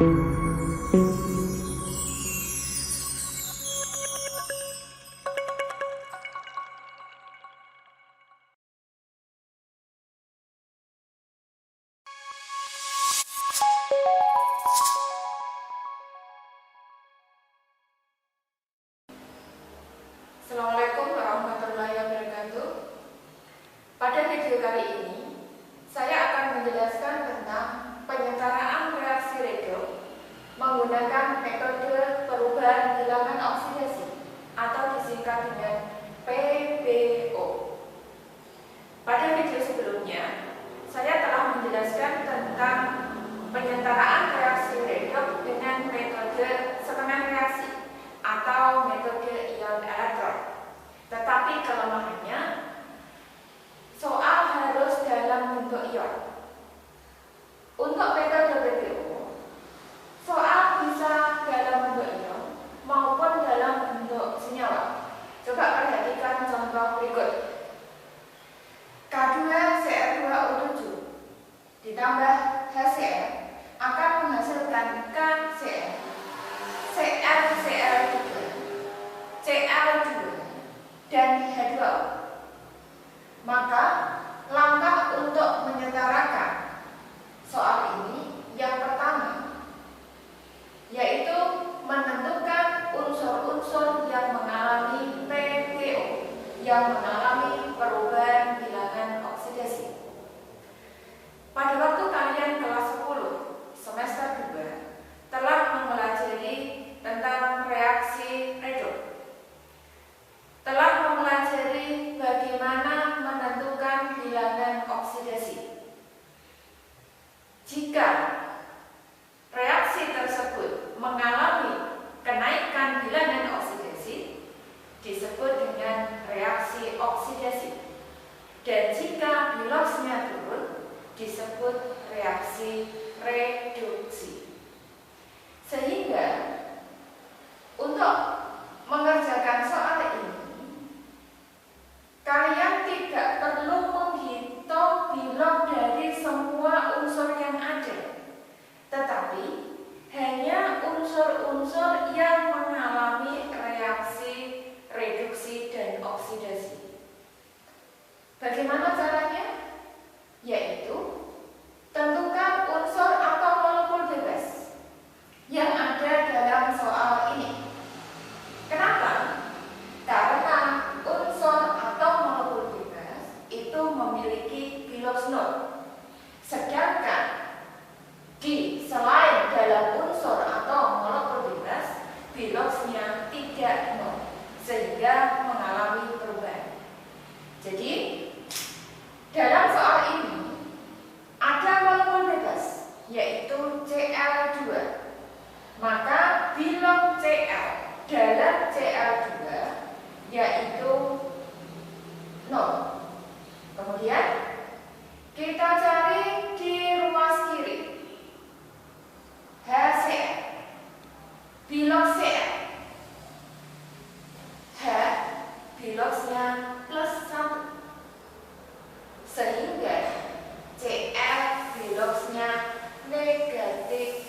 Assalamualaikum warahmatullahi wabarakatuh. Pada video kali ini, saya akan menjelaskan tentang penyetaraan reaksi redoks menggunakan metode perubahan bilangan oksidasi atau disingkat dengan PBO. Pada video sebelumnya, saya telah menjelaskan tentang penyetaraan reaksi redoks dengan metode setengah reaksi atau metode ion elektron. Tetapi kelemahannya, soal harus dalam bentuk ion. Untuk metode PBO, soal bisa dalam bentuk ion maupun dalam bentuk senyawa. Coba perhatikan contoh berikut. K2Cr2O7 ditambah HCl akan menghasilkan KCl, ClCl3, Cl2, dan H2O. Maka langkah untuk menyetarakan soal ini yang pertama yaitu menentukan unsur-unsur yang mengalami PBO, yang mengalami perubahan bilangan oksidasi. Pada waktu kalian kelas 10 semester 2 telah mempelajari tentang reaksi redoks, telah mempelajari bagaimana menentukan bilangan oksidasi. Jika reaksi tersebut mengalami kenaikan bilangan oksidasi, disebut dengan reaksi oksidasi. Dan jika biloksnya turun, disebut reaksi reduksi. Sehingga untuk mengerjakan soal ini, kalian tidak perlu menghitung bilog dari semua unsur yang ada, tetapi hanya unsur-unsur yang mengalami reaksi reduksi dan oksidasi. Bagaimana caranya? Yaitu tentukan unsur atau molekul bebas yang ada dalam soal ini. Kenapa? Karena unsur atau molekul bebas itu memiliki biloks nol. Sedangkan selain dalam unsur atau molekul bebas, biloksnya tidak nol, sehingga mengalami perubahan. Jadi, dalam soal ini ada molekul bebas, yaitu Cl2. Maka bilog Cl dalam Cl2 yaitu 0. Kemudian kita cari di ruas kiri HCl, bilog Cl, H bilogsnya +1, sehingga Cl bilogsnya -1.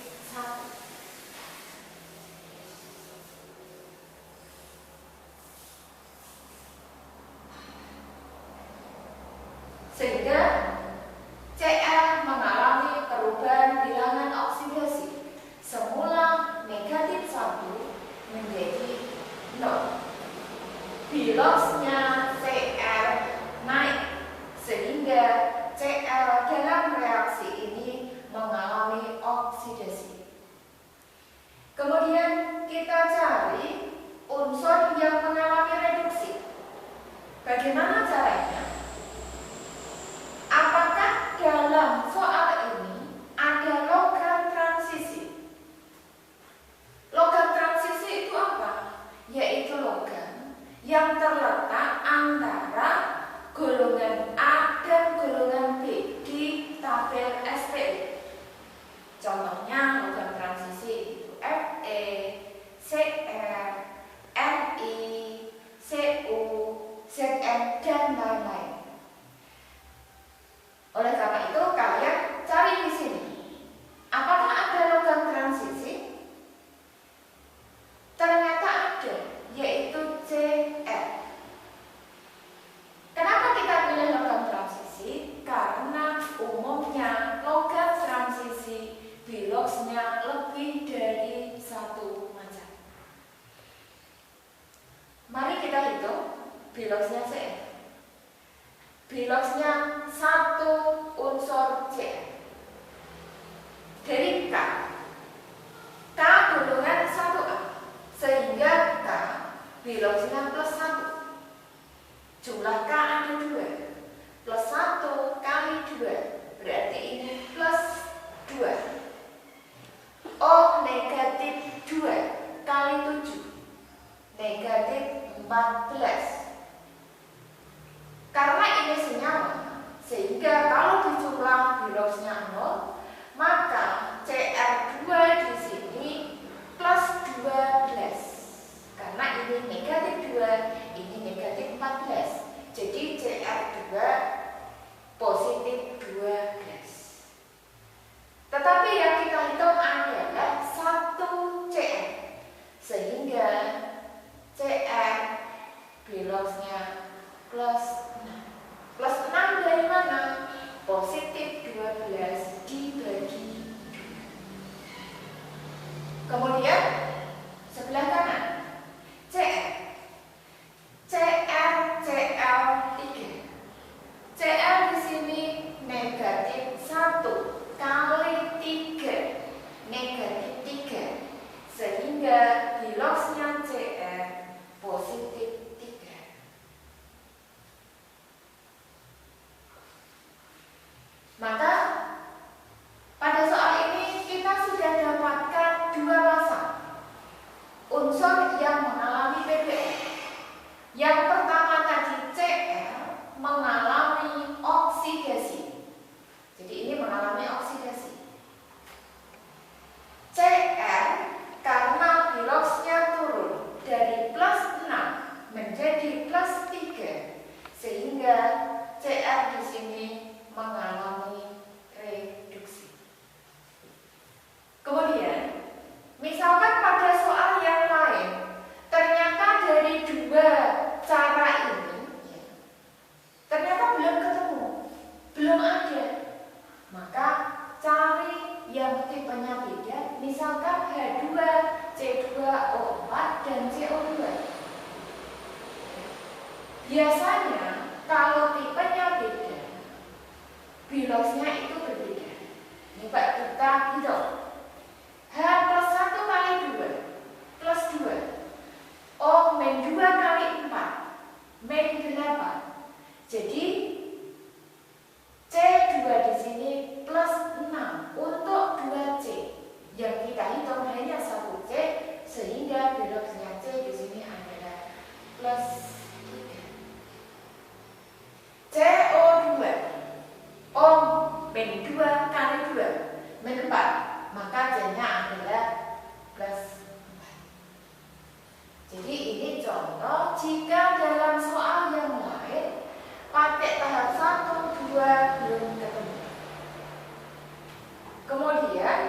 Sehingga Cl mengalami perubahan bilangan oksidasi semula -1 menjadi 0. Bilogsnya Cl naik, sehingga Cl dalam reaksi ini mengalami oksidasi. Kemudian kita cari unsur yang mengalami reduksi. Bagaimana caranya? Apakah dalam soal ini ada logam transisi? Logam transisi itu apa? Yaitu logam yang terletak antara golongan A dan golongan B di tabel SPI. Contohnya logam transisi itu Fe, Cr, Ni, Cu, Zn, dan lain-lain. Oleh karena itu, kalian cari di sini. Apakah ada logam transisi? unsur CR. Dari K golongan 1A, sehingga K biloxnya plus 1. Jumlah K ada 2. Plus 1 kali 2, berarti ini plus 2. O negatif 2 kali 7, negatif 14. Karena ini senyawa, sehingga kalau dijumlah biloxnya 0, maka CR2 di sini plus 12. Karena ini negatif 2, ini negatif 14. Jadi CR2 positif 12. Tetapi yang kita hitung adalah 1 CR, sehingga CR biloxnya plus 6. Plus 6 dari mana? Positif 12 dibagi 2. Kemudian sebelah kanan CR CL 3. CL di sini negatif 1 kali 3, negatif 3, sehingga biloxnya CR positif 3. Maka pada soal ini kita sudah dapatkan 2 pasang unsur yang mengalami PBO. Yang pertama tadi CR mengalami oksidasi. Jadi ini mengalami oksidasi. CR karena biloxnya turun dari plus 6 menjadi plus 3, sehingga CR di sini mengalami reduksi. Kemudian, misalkan pada soal yang lain, ternyata dari 2 cara ini, ternyata belum ketemu, belum ada. Maka cari yang tipenya beda, misalkan H2, C2O4, dan CO2. Biasanya kalau tipenya beda, biloxnya itu berbeda. Ini Pak, kita hitung. H plus 1 kali 2 plus 2. O min 2 kali 4 min 8. Jadi C2 di sini plus 6 untuk 2C. Yang kita hitung hanya 1C, sehingga biloxnya C di sini adalah plus 3. CO2 O min 2 kali 2 min 4, maka C-nya adalah plus 4. Jadi ini contoh jika dalam soal yang lain pakai tahap 1, 2 belum ketemu. Kemudian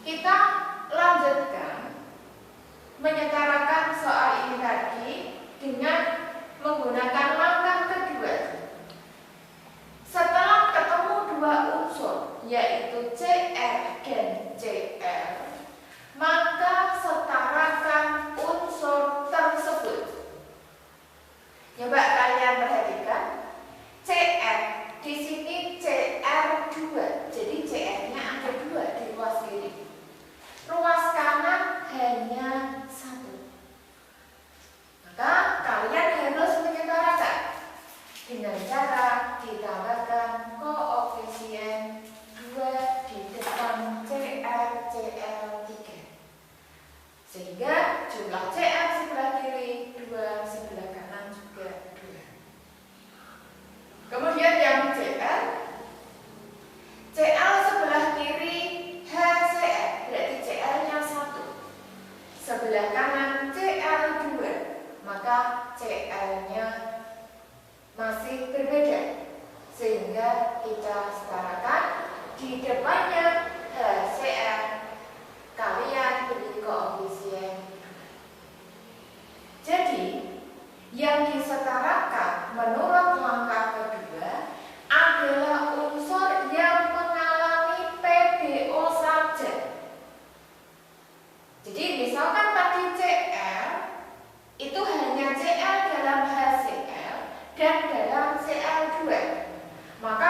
kita lanjutkan menyetarakan soal ini tadi dengan menggunakan langkah kedua. Setelah ketemu 2 unsur, yaitu CR dan CL, maka setarakan unsur tersebut. Coba kalian perhatikan, CR di sini CR2, jadi CR-nya ada 2 di ruas kiri. Ruas kanan hanya 1. Maka kalian harus menyetarakan dengan cara ditambahkan koefisien 2 di depan CR CL3, sehingga jumlah CR sebelah kiri 2, sebelah kanan juga 2. Kemudian yang CL sebelah kiri HCl, berarti CL-nya 1. Sebelah kanan CL2, maka CL-nya masih berbeda, sehingga kita setarakan di depannya HCl, kalian beri koefisien 2. Jadi yang disetarakan menurut langkah kedua adalah unsur yang mengalami PBO saja. Jadi misalkan tadi CL itu hanya CL dalam HCl dan dalam CL2, maka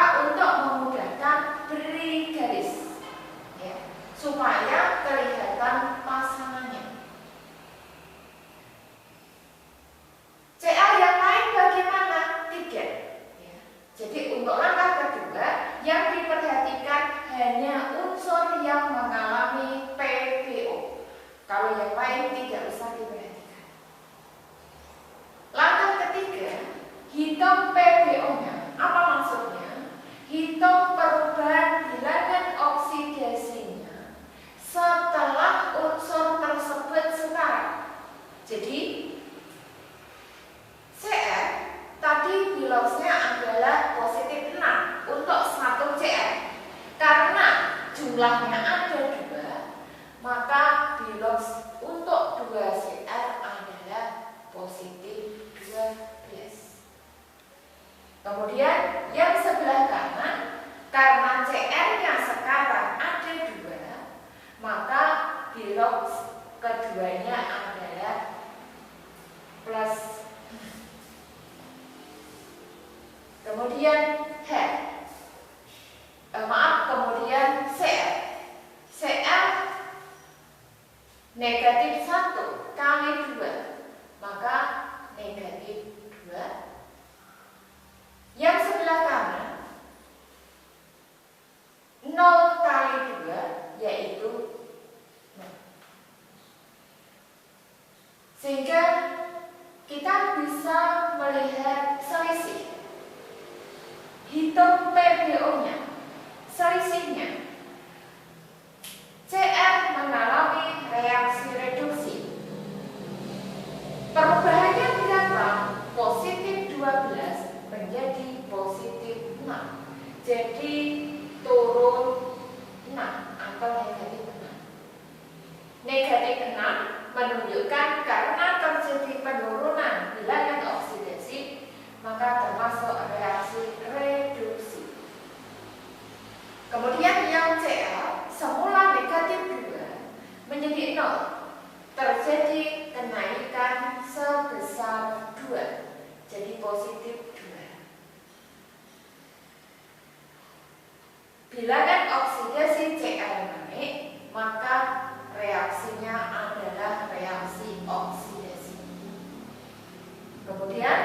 jumlahnya ada 2, maka bilox untuk 2Cr adalah positif 12. Kemudian yang sebelah kanan, karena Cr-nya sekarang ada 2, maka bilox keduanya adalah plus. Kemudian kemudian Cr negatif 1 kali 2, maka negatif 2. Yang sebelah kanan 0 kali 2 yaitu 0. Sehingga kita bisa melihat selisih. Hitung PBO-nya, selisihnya. Cr mengalami reaksi reduksi. Perubahannya berapa? Positif 12 menjadi positif 6. Jadi turun 6 atau negatif 6. Negatif 6 menunjukkan karena terjadi penurunan bilangan oksidasi, maka termasuk reaksi reduksi. Kemudian yang Cl semula negatif 2 menjadi 0, terjadi kenaikan sebesar 2, jadi positif 2. Bilangan oksidasi Cl naik, maka reaksinya adalah reaksi oksidasi. Kemudian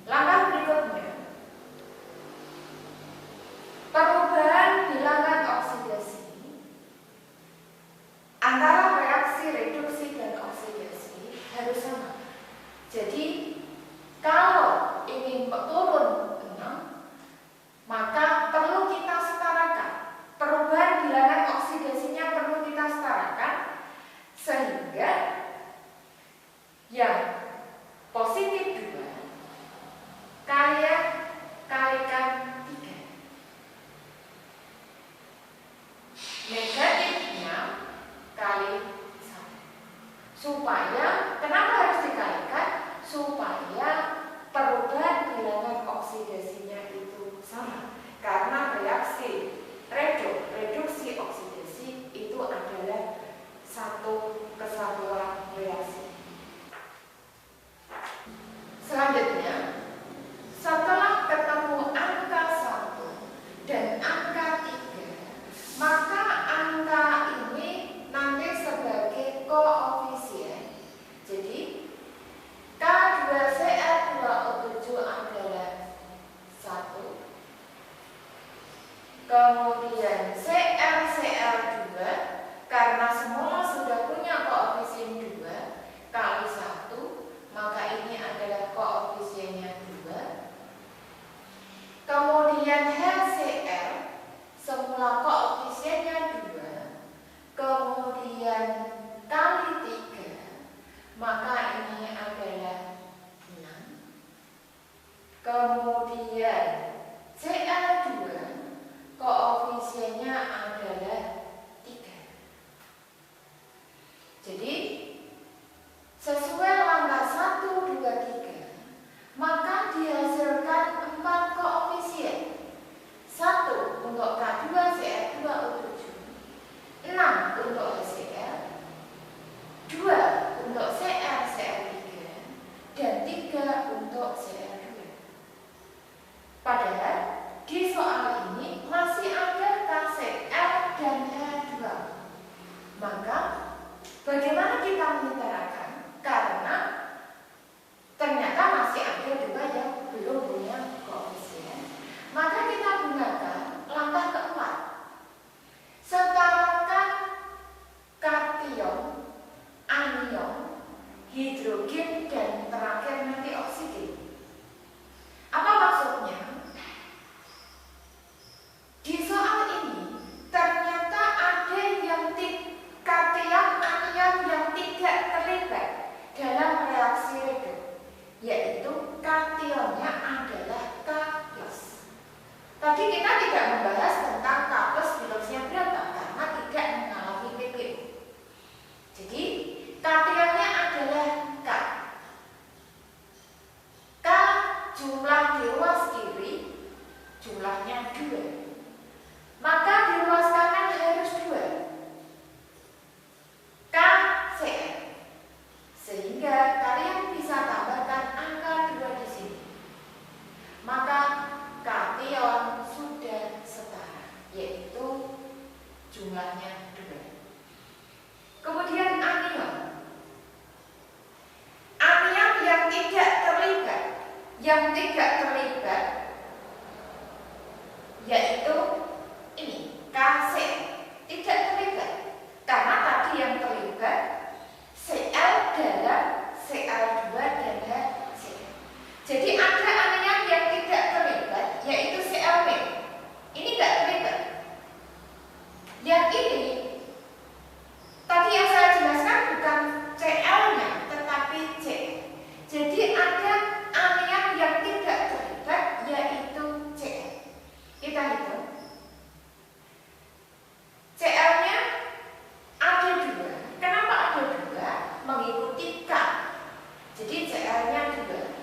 langkah berikutnya, perubahan bilangan oksidasi antara reaksi reduksi dan oksidasi harus sama. Jadi kalau ingin turun 6, maka perlu kita setarakan. Perubahan bilangan oksidasinya perlu kita setarakan, sehingga yang positif 2 kalikan 3, negatif 6 kali 1. Supaya, kenapa harus dikalikan? Supaya perubahan bilangan oksidasinya itu sama. Karena reaksi reduksi oksidasi itu adalah satu kesatuan reaksi. Selanjutnya, setelah ketemu angka 1 dan angka 3, maka angka ini nanti sebagai koefisien. Jadi K2Cr2O7 adalah 1, kemudian CrCl2 karena semula sudah punya koefisien 2 kali 1, maka ini adalah koefisiennya 2. Kemudian HCl semula koefisiennya 2, kemudian kali 3, maka ini adalah 6. Kemudian Cl2 koefisiennya adalah 3. Jadi sesuai langkah 1, 2, 3, maka dihasilkan 4 koefisien. 1 untuk K2Cr2O7, 6 untuk HCl, 2 untuk CrCl3, dan 3 untuk Cl2. Padahal di soal ini masih ada KCl dan H2. Maka bagaimana kita mengutarakan? Karena ternyata masih ada 2 yang belum punya koefisien. Maka kita gunakan langkah keempat. Setarakan kation, anion, hidrogen, dan terakhir nanti oksigen. Apa maksudnya? Di soal ini ternyata ada yang kation, anion yang tidak terlibat dalam reaksi redoks, yaitu kationnya adalah K+. Tadi kita tidak membahas tentang K+ biloxnya berapa. jumlahnya 2. Maka di ruas kanan harus 2. KCL. Sehingga kalian bisa tambahkan angka 2 di sini. Maka kation sudah setara, yaitu jumlahnya 2. Kemudian anion. Anion yang tidak terlibat, yaitu ini KC, tidak terlibat. Karena tadi yang terlibat Cl dalam Cl2 dan HCl. Jadi ada anion yang tidak terlibat, yaitu Cl-. Ini tidak terlibat. Yang ini tadi yang saya jelaskan bukan Cl-nya, tetapi C. Jadi ada anion yang tidak terlibat, yaitu Cl. Kita hitung. Cl-nya ada 2. Kenapa ada 2? Mengikuti K. Jadi Cl-nya 2.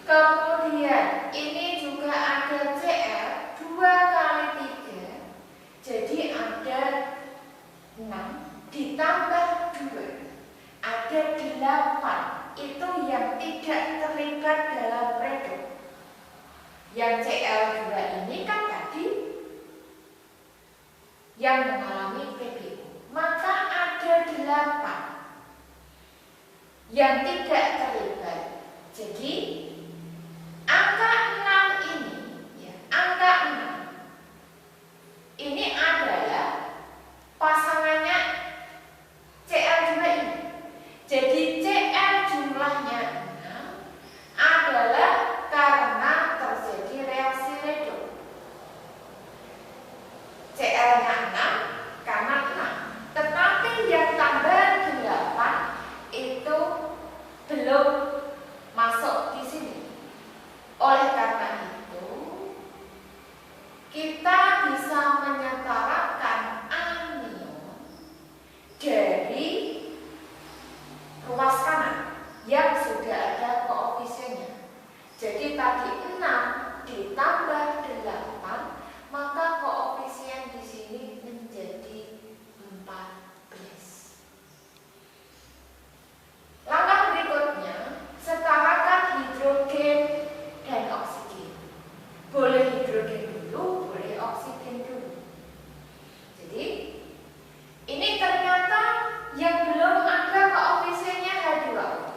Kemudian ini juga ada Cl 2 kali 3. Jadi ada 6 ditambah 2. Ada 8. Itu yang tidak terlibat dalam redup. Yang Cl2 ini kan tadi yang mengalami PBU. Maka ada 8 yang tidak terlibat. Jadi angka 6 ini, ya, angka 6 ini adalah pasangannya Cl2 ini. Jadi Cl jumlahnya 6 adalah karena terjadi reaksi redup. Cl-nya 6 karena 6. Tetapi yang tambahan 8 itu belum masuk di sini. Oleh karena itu, kita bisa menyetarakan anion dari ruas kanan yang sudah ada koefisiennya. Jadi tadi 6 ditambah 8, maka koefisien di sini menjadi 14. Langkah berikutnya, setarakan hidrogen dan oksigen. Boleh hidrogen dulu, boleh oksigen dulu. Jadi ini ternyata yang belum ada koefisiennya H2O.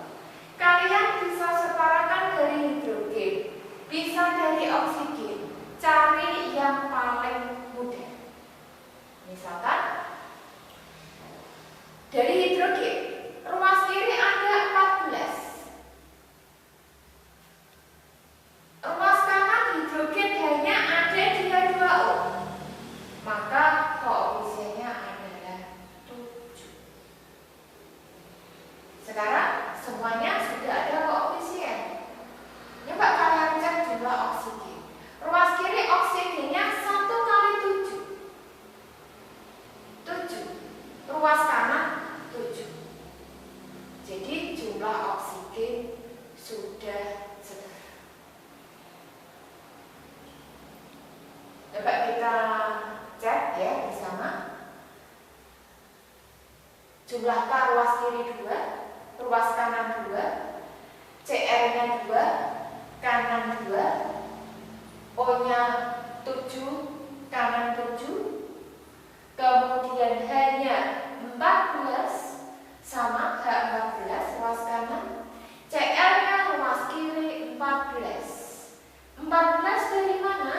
Kalian bisa setarakan dari hidrogen, bisa dari oksigen. Cari yang paling mudah. Misalkan dari hidrogen, ruas kiri ada 14. Ruas kanan hidrogen hanya ada di H2O. Maka koefisiennya adalah 7. Sekarang semuanya sudah ada koefisien. Coba kalian cek jumlah oksigen. Ruas kiri oksigennya 1 kali 7. 7. Ruas kanan 7. Jadi jumlah oksigen sudah setara. Coba kita cek ya bersama. Jumlah K ruas kiri 2, ruas kanan 2, Cl-nya 2, kanan 2, O-nya 7, kanan 7, kemudian H-nya 14, sama H14 ruas kanan, Cl-nya ruas kiri 14. 14 dari mana?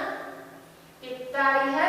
Kita lihat